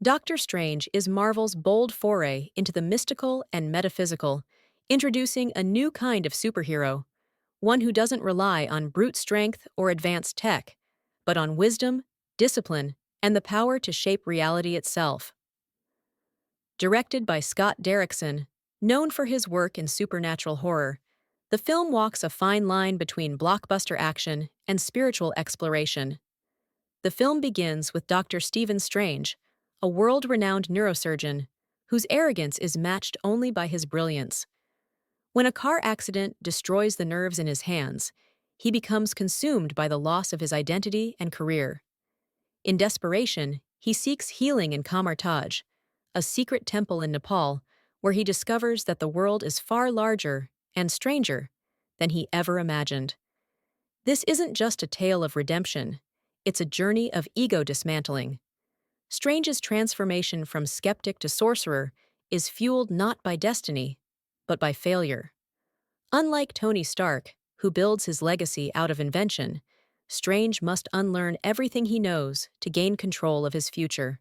Doctor Strange is Marvel's bold foray into the mystical and metaphysical, introducing a new kind of superhero, one who doesn't rely on brute strength or advanced tech, but on wisdom, discipline, and the power to shape reality itself. Directed by Scott Derrickson, known for his work in supernatural horror, the film walks a fine line between blockbuster action and spiritual exploration. The film begins with Dr. Stephen Strange, a world-renowned neurosurgeon whose arrogance is matched only by his brilliance. When a car accident destroys the nerves in his hands, he becomes consumed by the loss of his identity and career. In desperation, he seeks healing in Kamar-Taj, a secret temple in Nepal, where he discovers that the world is far larger and stranger than he ever imagined. This isn't just a tale of redemption, it's a journey of ego dismantling. Strange's transformation from sceptic to sorcerer is fueled not by destiny, but by failure. Unlike Tony Stark, who builds his legacy out of invention, Strange must unlearn everything he knows to gain control of his future.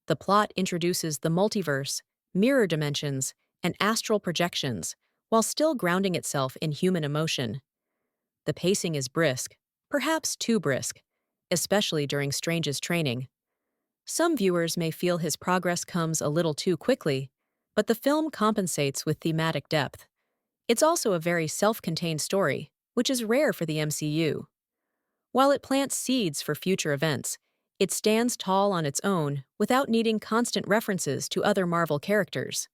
The plot introduces the multiverse, mirror dimensions, and astral projections, while still grounding itself in human emotion. The pacing is brisk, perhaps too brisk, especially during Strange's training. Some viewers may feel his progress comes a little too quickly, but the film compensates with thematic depth. It's also a very self-contained story, which is rare for the MCU. While it plants seeds for future events, it stands tall on its own without needing constant references to other Marvel characters.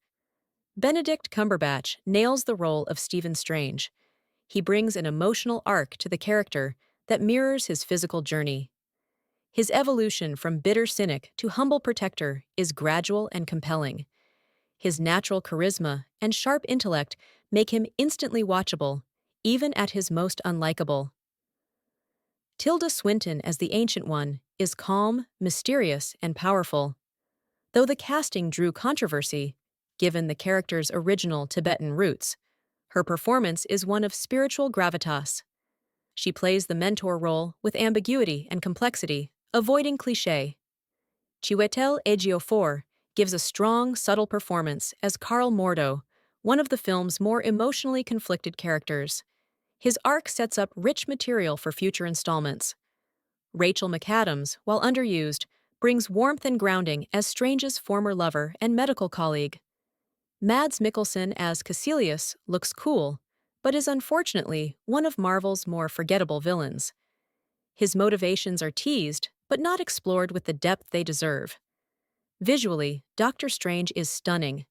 Benedict Cumberbatch nails the role of Stephen Strange. He brings an emotional arc to the character that mirrors his physical journey. His evolution from bitter cynic to humble protector is gradual and compelling. His natural charisma and sharp intellect make him instantly watchable, even at his most unlikable. Tilda Swinton as the Ancient One is calm, mysterious, and powerful. Though the casting drew controversy, given the character's original Tibetan roots, her performance is one of spiritual gravitas. She plays the mentor role with ambiguity and complexity, avoiding cliché. Chiwetel Ejiofor gives a strong, subtle performance as Carl Mordo, one of the film's more emotionally conflicted characters. His arc sets up rich material for future installments. Rachel McAdams, while underused, brings warmth and grounding as Strange's former lover and medical colleague. Mads Mikkelsen as Kaecilius looks cool, but is unfortunately one of Marvel's more forgettable villains. His motivations are teased, but not explored with the depth they deserve. Visually, Doctor Strange is stunning.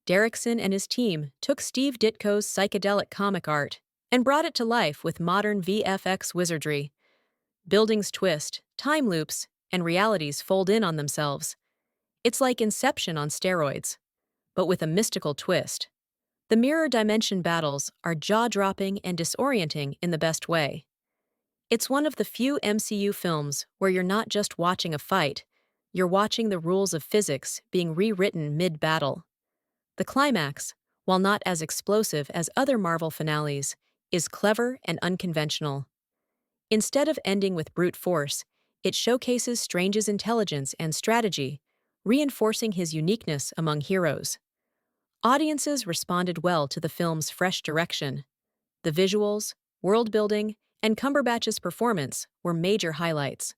Derrickson and his team took Steve Ditko's psychedelic comic art and brought it to life with modern VFX wizardry. Buildings twist, time loops, and realities fold in on themselves. It's like Inception on steroids, but with a mystical twist. The mirror dimension battles are jaw-dropping and disorienting in the best way. It's one of the few MCU films where you're not just watching a fight, you're watching the rules of physics being rewritten mid-battle. The climax, while not as explosive as other Marvel finales, is clever and unconventional. Instead of ending with brute force, it showcases Strange's intelligence and strategy, reinforcing his uniqueness among heroes. Audiences responded well to the film's fresh direction. The visuals, world-building, and Cumberbatch's performance were major highlights.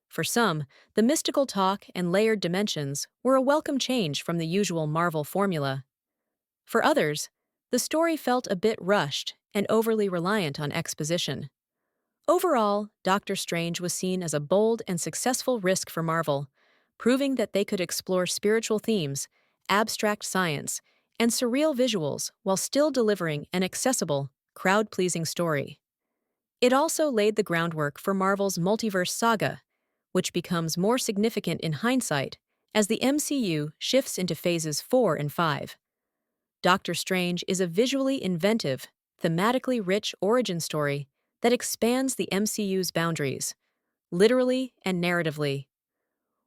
For some, the mystical talk and layered dimensions were a welcome change from the usual Marvel formula. For others, the story felt a bit rushed and overly reliant on exposition. Overall, Doctor Strange was seen as a bold and successful risk for Marvel, proving that they could explore spiritual themes, abstract science, and surreal visuals while still delivering an accessible, crowd-pleasing story. It also laid the groundwork for Marvel's multiverse saga, which becomes more significant in hindsight as the MCU shifts into phases 4 and 5. Doctor Strange is a visually inventive, thematically rich origin story that expands the MCU's boundaries, literally and narratively.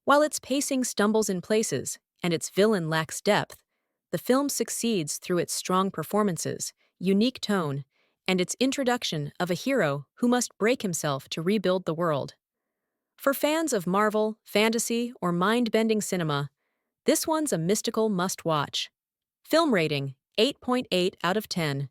While its pacing stumbles in places and its villain lacks depth, the film succeeds through its strong performances, unique tone, and its introduction of a hero who must break himself to rebuild the world. For fans of Marvel, fantasy, or mind-bending cinema, this one's a mystical must-watch. Film rating, 8.8 out of 10.